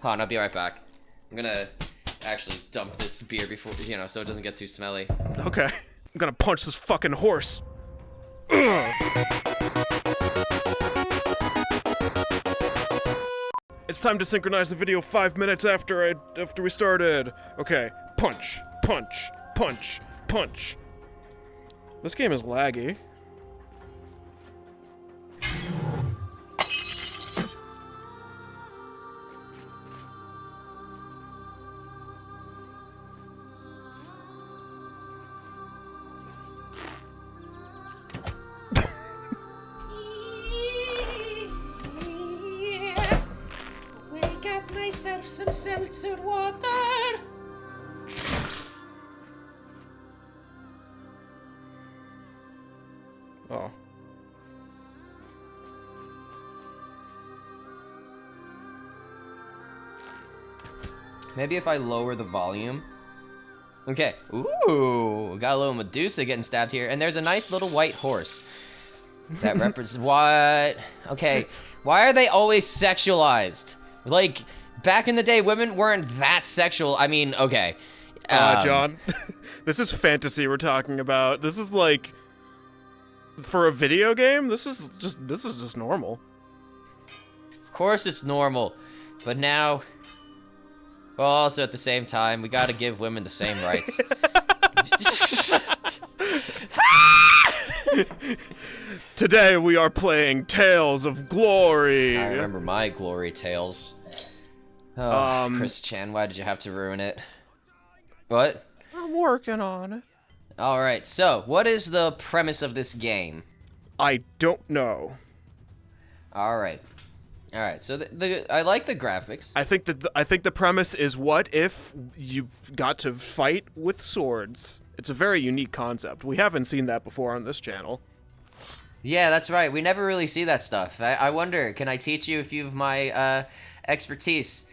Hold on, I'll be right back. I'm gonna actually dump this beer before, you know, so it doesn't get too smelly. Okay. I'm gonna punch this fucking horse. It's time to synchronize the video 5 minutes after we started. Okay, punch, punch, punch, punch. This game is laggy. Myself some seltzer water. Oh. Maybe if I lower the volume. Okay. Ooh, got a little Medusa getting stabbed here, and there's a nice little white horse. That represents what? Okay. Why are they always sexualized? Like, back in the day, women weren't that sexual. I mean, okay. John, this is fantasy we're talking about. This is like, for a video game, this is just normal. Of course it's normal, but now, well, also at the same time, we gotta give women the same rights. Today we are playing Tales of Glory. I remember my glory tales. Oh, Chris Chan, why did you have to ruin it? What? I'm working on it. Alright, so, what is the premise of this game? I don't know. Alright. Alright, so I like the graphics. I think the premise is, what if you got to fight with swords? It's a very unique concept. We haven't seen that before on this channel. Yeah, that's right. We never really see that stuff. I wonder, can I teach you a few of my expertise?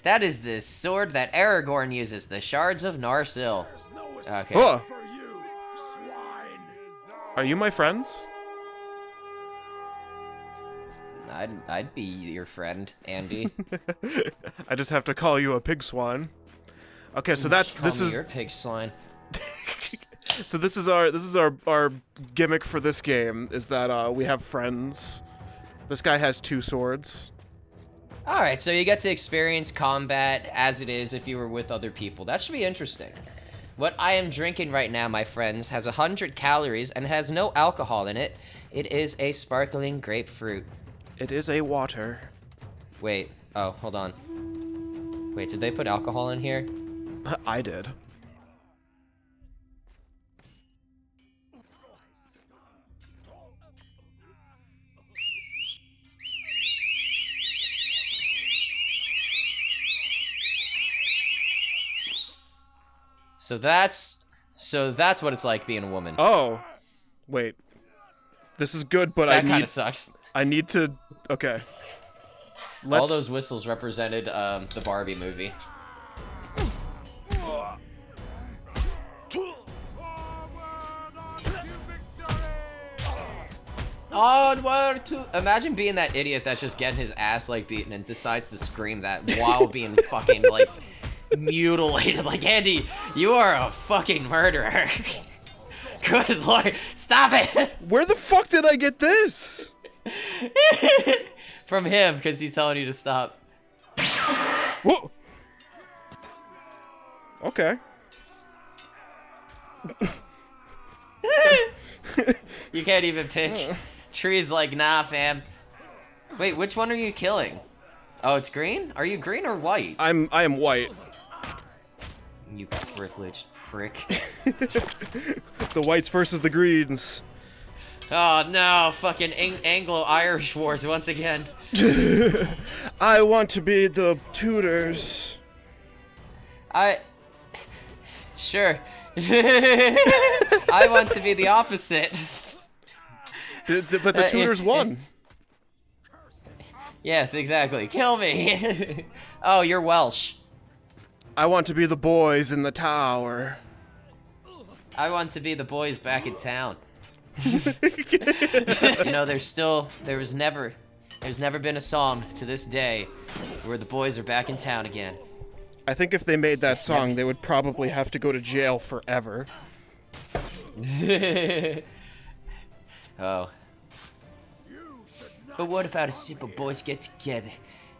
That is the sword that Aragorn uses, the Shards of Narsil. Okay. Oh. Are you my friends? I'd be your friend, Andy. I just have to call you a pig swine. Okay, so this is your pig swine. So this is our gimmick for this game, is that we have friends. This guy has 2 swords. Alright, so you get to experience combat as it is if you were with other people. That should be interesting. What I am drinking right now, my friends, has 100 calories and has no alcohol in it. It is a sparkling grapefruit. It is a water. Wait, oh, hold on. Wait, did they put alcohol in here? I did. So that's what it's like being a woman. Oh, wait. This is good, but that kind of sucks. I need to. Okay. All those whistles represented the Barbie movie. Oh, 1, 2. Imagine being that idiot that's just getting his ass like beaten and decides to scream that while being fucking like mutilated. Like, Andy, you are a fucking murderer. Good lord, stop it! Where the fuck did I get this? From him, because he's telling you to stop. Whoa. Okay. You can't even pick. Tree's like, nah, fam. Wait, which one are you killing? Oh, it's green? Are you green or white? I am white. You privileged prick. The whites versus the greens. Oh no, fucking Anglo-Irish wars once again. I want to be the Tudors. Sure. I want to be the opposite. But the Tudors won. Yes, exactly. Kill me. Oh, you're Welsh. I want to be the boys in the tower. I want to be the boys back in town. You know, there was never There's never been a song to this day where the boys are back in town again. I think if they made that song, they would probably have to go to jail forever. Oh. But what about a simple boys get together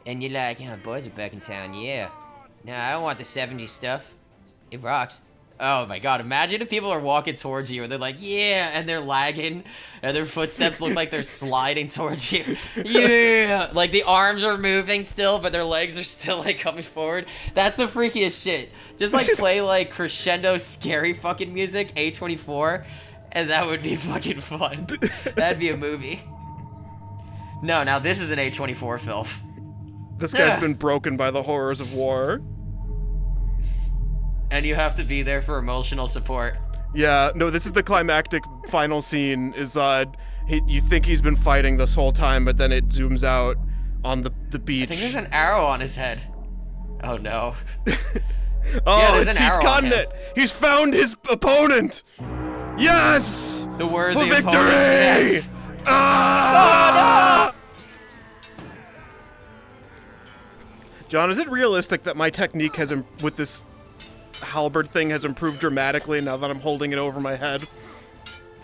and you're like, yeah, boys are back in town, yeah. Nah, I don't want the 70s stuff. It rocks. Oh my god, imagine if people are walking towards you and they're like, yeah, and they're lagging and their footsteps look like they're sliding towards you. Yeah! Like the arms are moving still, but their legs are still like coming forward. That's the freakiest shit. Just like play like crescendo scary fucking music, A24, and that would be fucking fun. That'd be a movie. No, now this is an A24 film. This guy's been broken by the horrors of war. And you have to be there for emotional support. Yeah, no, this is the climactic final scene, is, you think he's been fighting this whole time, but then it zooms out on the beach. I think there's an arrow on his head. Oh no. Oh, he's gotten it! He's found his opponent! Yes! The worthy for victory! opponent, yes. Ah! Oh, no! John, is it realistic that my technique has, with this halberd thing, has improved dramatically now that I'm holding it over my head?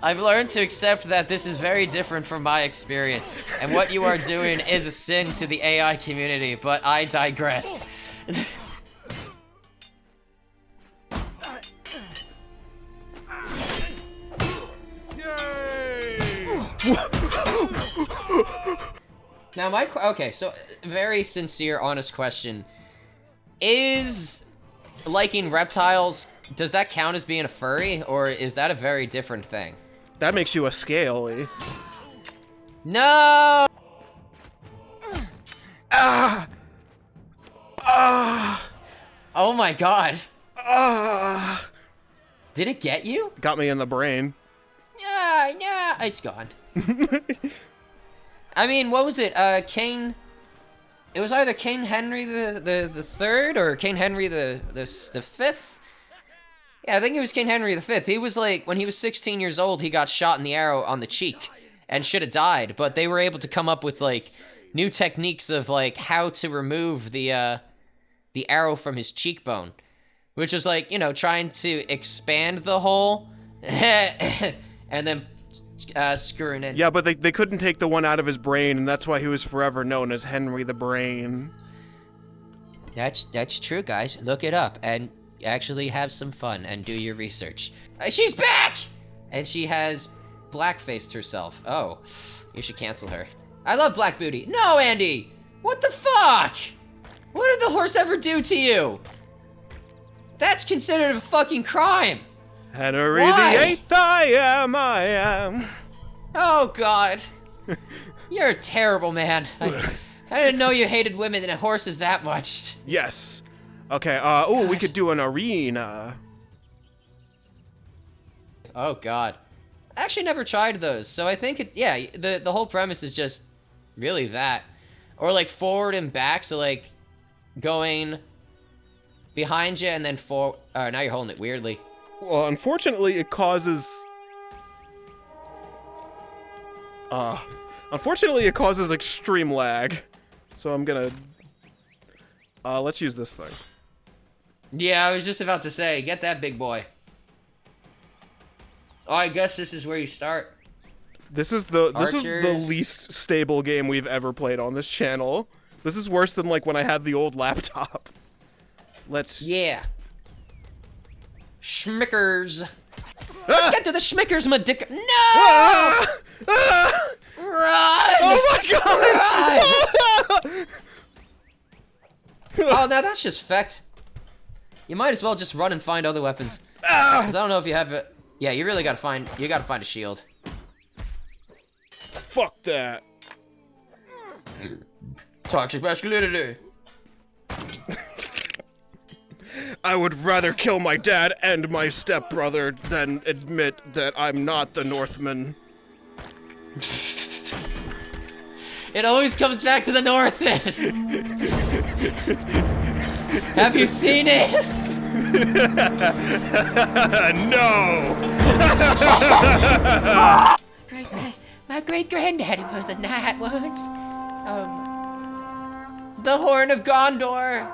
I've learned to accept that this is very different from my experience, and what you are doing is a sin to the AI community, but I digress. Now okay, so very sincere, honest question. Is liking reptiles, does that count as being a furry, or is that a very different thing? That makes you a scaly. No! Ah! Ah! Oh my god. Ah! Did it get you? Got me in the brain. Yeah, it's gone. I mean, what was it? King... It was either King Henry the Third or King Henry the Fifth. Yeah, I think it was King Henry the Fifth. He was like, when he was 16 years old, he got shot in the arrow on the cheek and should have died. But they were able to come up with like new techniques of like how to remove the arrow from his cheekbone, which was like, you know, trying to expand the hole and then screwing in. Yeah, but they couldn't take the one out of his brain, and that's why he was forever known as Henry the Brain. That's true, guys. Look it up and actually have some fun and do your research. She's back! And she has blackfaced herself. Oh, you should cancel her. I love Black Booty. No, Andy! What the fuck? What did the horse ever do to you? That's considered a fucking crime. Henry Why? the Eighth, I am. Oh, God. You're a terrible man. I didn't know you hated women and horses that much. Yes. Okay, we could do an arena. Oh, God. I actually never tried those, so I think the whole premise is just really that. Or, like, forward and back, so, like, going behind you and then forward. Now you're holding it weirdly. Well, unfortunately, it causes extreme lag. So I'm gonna... let's use this thing. Yeah, I was just about to say, get that big boy. Oh, I guess this is where you start. This is the Archers. least stable game we've ever played on this channel. This is worse than like when I had the old laptop. Let's... Yeah. Schmickers. Let's get to the Schmickers, my dick. No! Ah! Ah! Run! Oh my god! Run! Oh, now that's just fecked. You might as well just run and find other weapons. Ah! 'Cause I don't know if you have it. Yeah, you really gotta find a shield. Fuck that. Toxic masculinity. I would rather kill my dad and my stepbrother than admit that I'm not the Northman. It always comes back to the North then. Have you seen it? No! My great granddaddy was a knight once. The Horn of Gondor.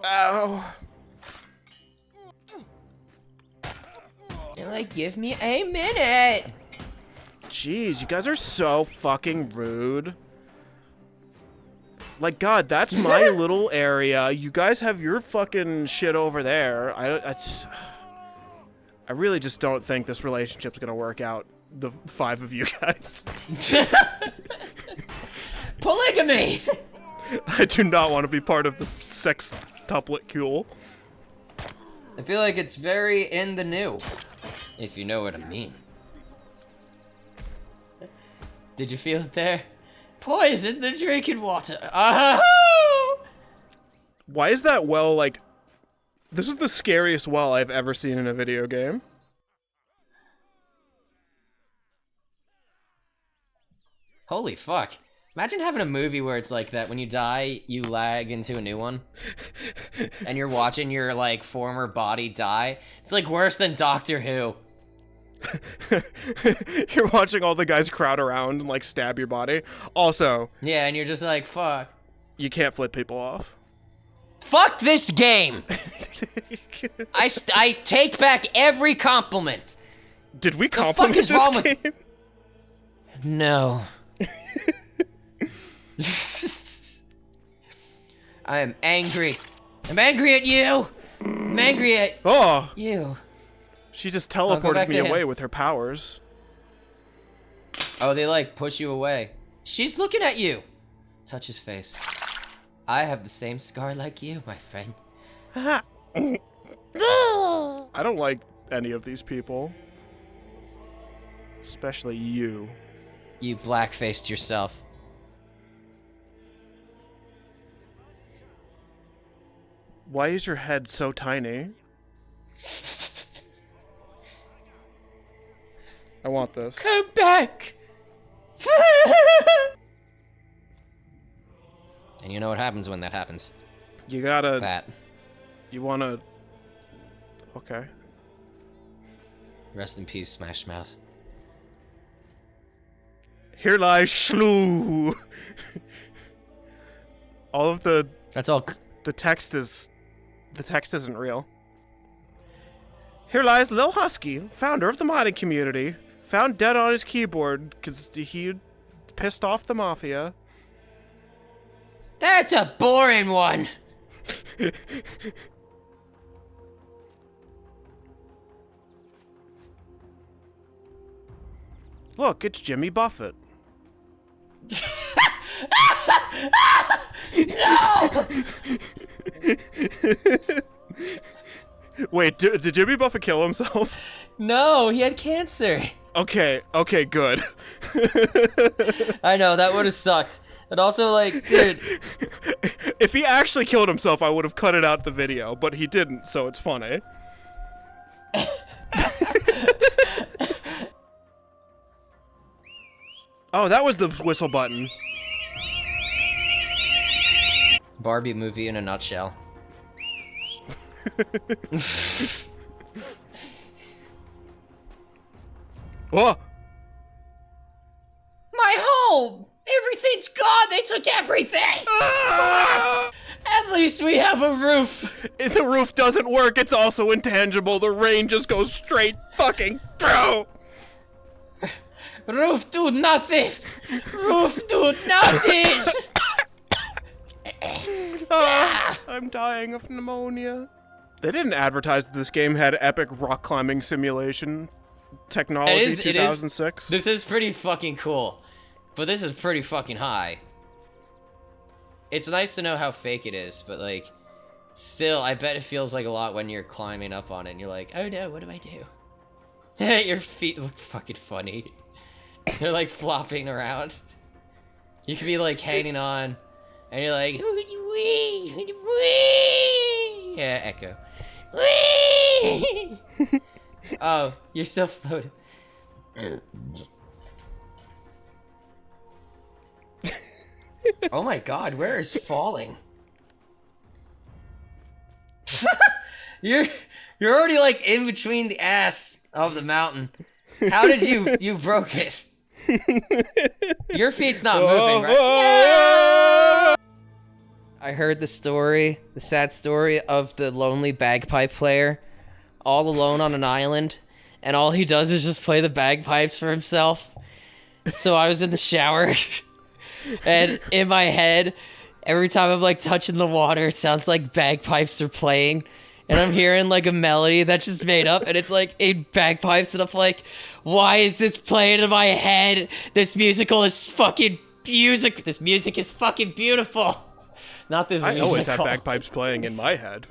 Ow. They're like, give me a minute. Jeez, you guys are so fucking rude. Like, God, that's my little area. You guys have your fucking shit over there. I really just don't think this relationship's gonna work out. The 5 of you guys. Polygamy. I do not want to be part of this sextuplet cool. I feel like it's very in the new, if you know what I mean. Did you feel it there? Poison the drinking water. Why is that well, like... This is the scariest well I've ever seen in a video game. Holy fuck. Imagine having a movie where it's like that. When you die, you lag into a new one. And you're watching your, like, former body die. It's, like, worse than Doctor Who. You're watching all the guys crowd around and, like, stab your body. Also... Yeah, and you're just like, fuck. You can't flip people off. Fuck this game! I take back every compliment. Did we The fuck compliment is this wrong game? with... No. I am angry. I'm angry at you. I'm angry at Oh! you. She just go teleported back me to him. away with her powers. Oh, they like push you away. She's looking at you. Touch his face. I have the same scar like you, my friend. I don't like any of these people. Especially you. You black-faced yourself. Why is your head so tiny? I want this. Come back! And you know what happens when that happens. You gotta... That. You wanna... Okay. Rest in peace, Smash Mouth. Here lies Shlu. All of the That's all. the text isn't real. Here lies Lil Husky, founder of the modding community, found dead on his keyboard because he pissed off the mafia. That's a boring one. Look, it's Jimmy Buffett. No! Wait, did Jimmy Buffett kill himself? No, he had cancer. Okay, good. I know, that would have sucked. And also, like, dude. If he actually killed himself, I would have cut it out the video, but he didn't, so it's funny. Oh, that was the whistle button. Barbie movie in a nutshell. Oh! My home! Everything's gone! They took everything! Ah! At least we have a roof! If the roof doesn't work, it's also intangible. The rain just goes straight fucking through! Roof do nothing! Roof do nothing! I'm dying of pneumonia. They didn't advertise that this game had epic rock climbing simulation technology. 2006. This is pretty fucking cool. But this is pretty fucking high. It's nice to know how fake it is, but like, still, I bet it feels like a lot when you're climbing up on it and you're like, oh no, what do I do? Your feet look fucking funny. They're like flopping around. You could be like hanging on, and you're like, wee, wee. Yeah, echo. Wee. Oh, you're still floating. Oh my god, where is falling? You're already like in between the ass of the mountain. How did you broke it? Your feet's not moving, right? I heard the sad story of the lonely bagpipe player all alone on an island, and all he does is just play the bagpipes for himself. So I was in the shower, and in my head, every time I'm like touching the water, it sounds like bagpipes are playing, and I'm hearing like a melody that's just made up, and it's like in bagpipes, and I'm like, why is this playing in my head? This music is fucking beautiful. Not this I musical. always have bagpipes playing in my head.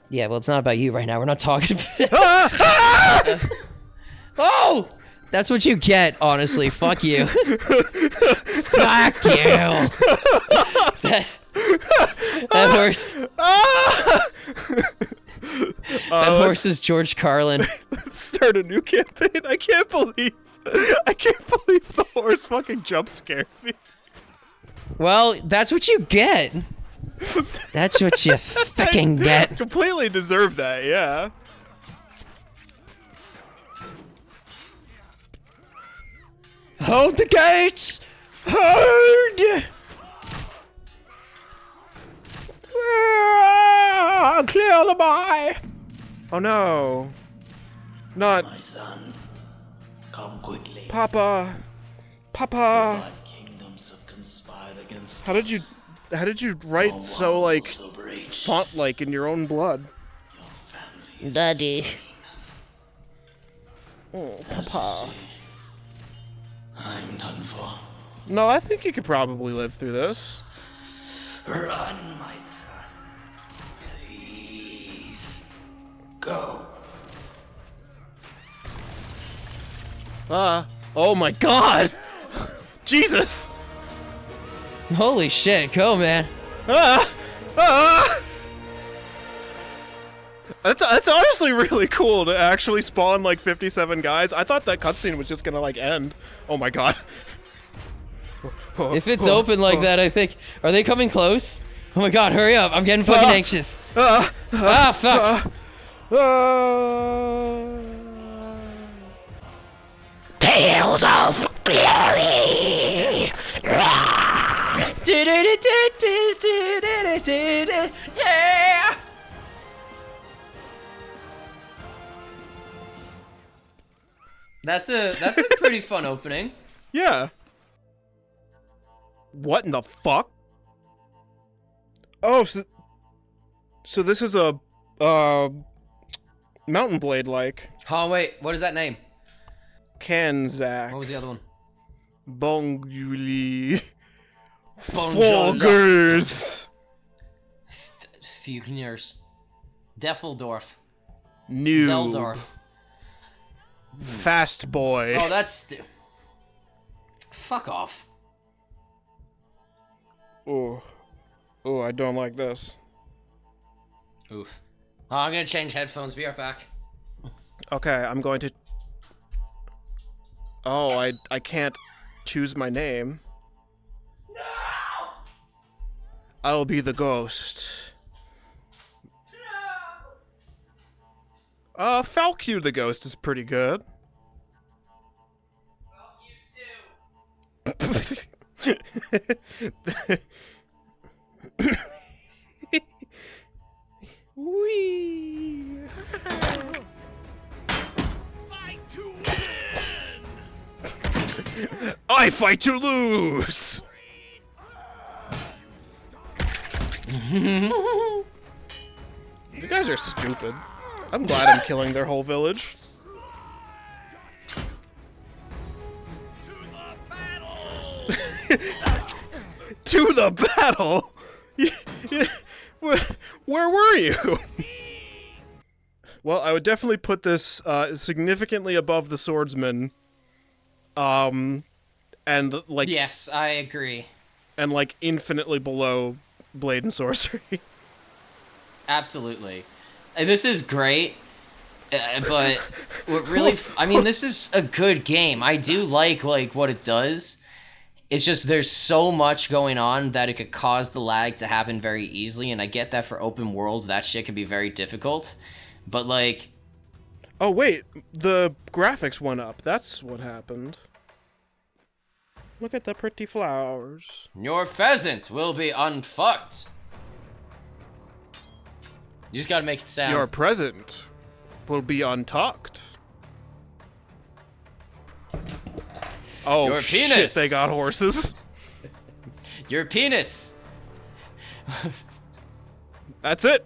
Yeah, well, it's not about you right now. We're not talking about Oh! That's what you get, honestly. Fuck you. Fuck you. That horse. That horse is George Carlin. Let's start a new campaign. I can't believe the horse fucking jump scared me. Well, that's what you get. That's what you fucking get. Completely deserve that, yeah. Hold the gates! Hold! Clear the by! Oh no. Not My son, come quickly. Papa. Papa. Five kingdoms have conspired against How did you write so like breach. font like in your own blood? Your family Daddy. Oh, Papa. I'm done for. No, I think you could probably live through this. Run, my son. Please. Go. Oh my god! Jesus! Holy shit, go, man. That's honestly really cool to actually spawn like 57 guys. I thought that cutscene was just gonna like end. Oh my god. If it's open like that, I think... Are they coming close? Oh my god, hurry up. I'm getting fucking anxious. Fuck. Tales of glory. Yeah! That's a pretty fun opening. Yeah. What in the fuck? Oh, so this is a Mountain Blade like Oh wait, what is that name? Kanzak. What was the other one? Bonguli. Bonjour. Fogers. Fugners. Deffeldorf. New. Zeldorf. Fast boy. Oh, that's fuck off. Oh, I don't like this. Oof. Oh, I'm gonna change headphones. Be right back. Okay, I'm going to. Oh, I can't choose my name. No! I'll be the ghost. No! Falcu the ghost is pretty good. Well, you too. Wee. Fight to win. I fight to lose. You guys are stupid. I'm glad I'm killing their whole village. To the battle. To the battle. Where were you? Well, I would definitely put this significantly above the swordsman. And like Yes, I agree. and like infinitely below blade and sorcery. Absolutely. And this is great, but what really... I mean, this is a good game. I do like what it does. It's just there's so much going on that it could cause the lag to happen very easily, and I get that for open worlds, that shit can be very difficult. But, like... Oh, wait. The graphics went up. That's what happened. Look at the pretty flowers. Your pheasant will be unfucked. You just gotta make it sound. Your present will be untucked. Oh, Your shit, penis. they got horses. Your penis. That's it.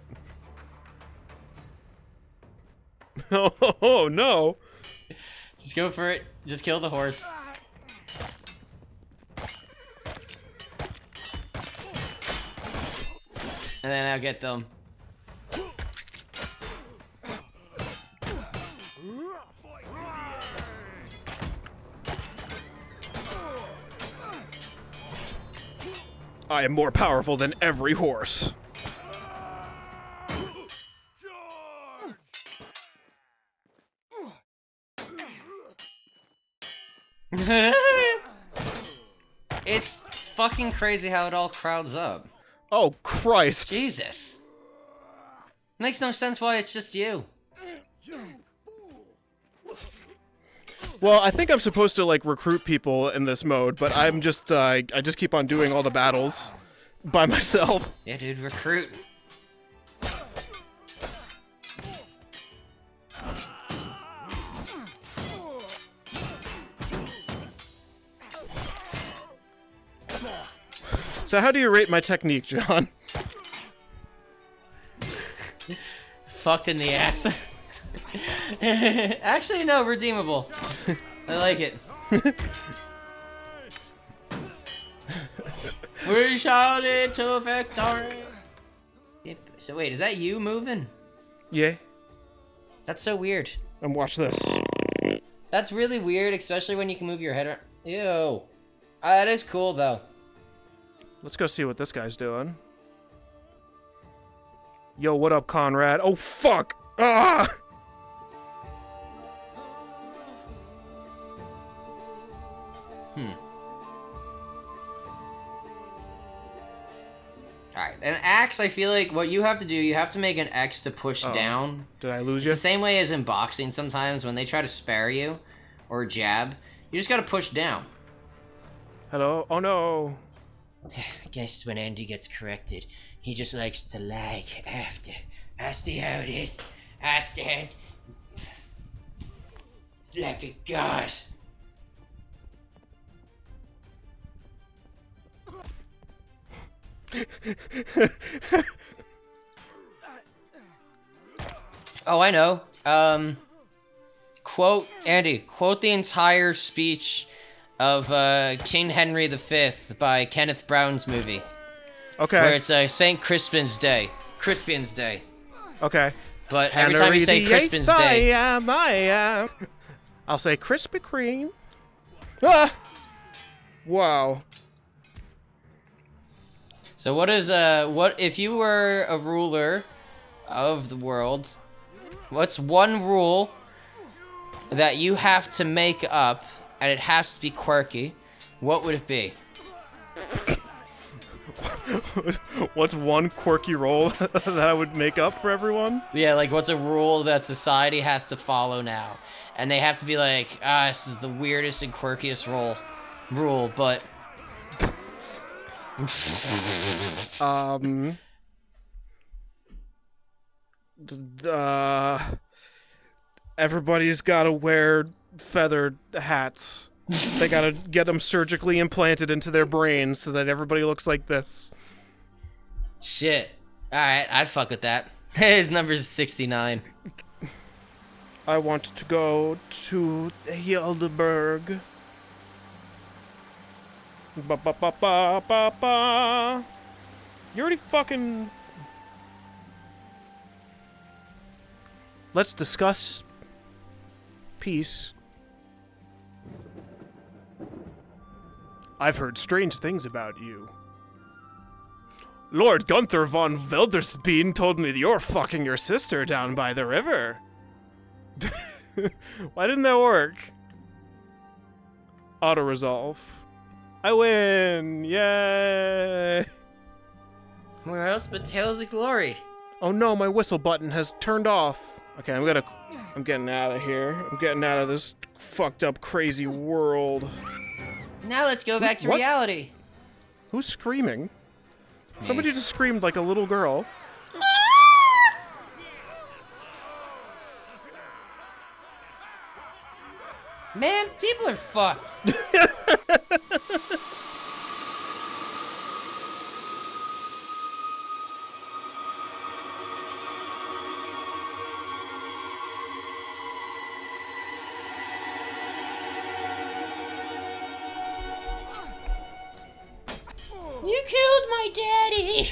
Oh, no. Just go for it. Just kill the horse. And then I'll get them. I am more powerful than every horse. It's fucking crazy how it all crowds up. Oh, Christ. Jesus. Makes no sense why it's just you. Well, I think I'm supposed to, like, recruit people in this mode, but I'm just, I just keep on doing all the battles by myself. Yeah, dude, recruit. So how do you rate my technique, John? Fucked in the ass. Actually, no, redeemable. I like it. We shouted to victory. Yep. So wait, is that you moving? Yeah. That's so weird. And watch this. That's really weird, especially when you can move your head around. Ew. That is cool, though. Let's go see what this guy's doing. Yo, what up, Conrad? Oh, fuck! Ah! Alright, an axe, I feel like what you have to do, you have to make an X to push down. Did I lose It's you? the same way as in boxing sometimes when they try to spare you or jab. You just gotta push down. Hello? Oh, no. I guess when Andy gets corrected, he just likes to lag after. I see how it is. I stand like a god. Oh, I know. Quote, Andy, quote the entire speech of King Henry V by Kenneth Brown's movie. Okay. Where it's St. Crispin's Day. Crispian's Day. Okay. But every time you say Henry Crispin's VIII, Day... I am. I'll say Krispy Kreme. Ah! Wow. So what is, what, if you were a ruler of the world, what's one rule that you have to make up, and it has to be quirky, what would it be? What's one quirky role that I would make up for everyone? Yeah, like what's a rule that society has to follow now? And they have to be like, this is the weirdest and quirkiest rule, but... Everybody's gotta wear feathered hats. They gotta get them surgically implanted into their brains so that everybody looks like this. Shit. Alright, I'd fuck with that. His number's 69. I want to go to Heidelberg. Ba ba ba ba ba ba. You already fucking... Let's discuss peace. I've heard strange things about you. Lord Gunther von Wilderspien told me that you're fucking your sister down by the river. Why didn't that work? Auto-resolve. I win! Yay! Where else but Tales of Glory? Oh no, my whistle button has turned off. Okay, I'm gonna I'm getting out of here. I'm getting out of this fucked up, crazy world. Now let's go back to what? reality. Who's screaming? Somebody just screamed like a little girl. Man, people are fucked. You killed my daddy.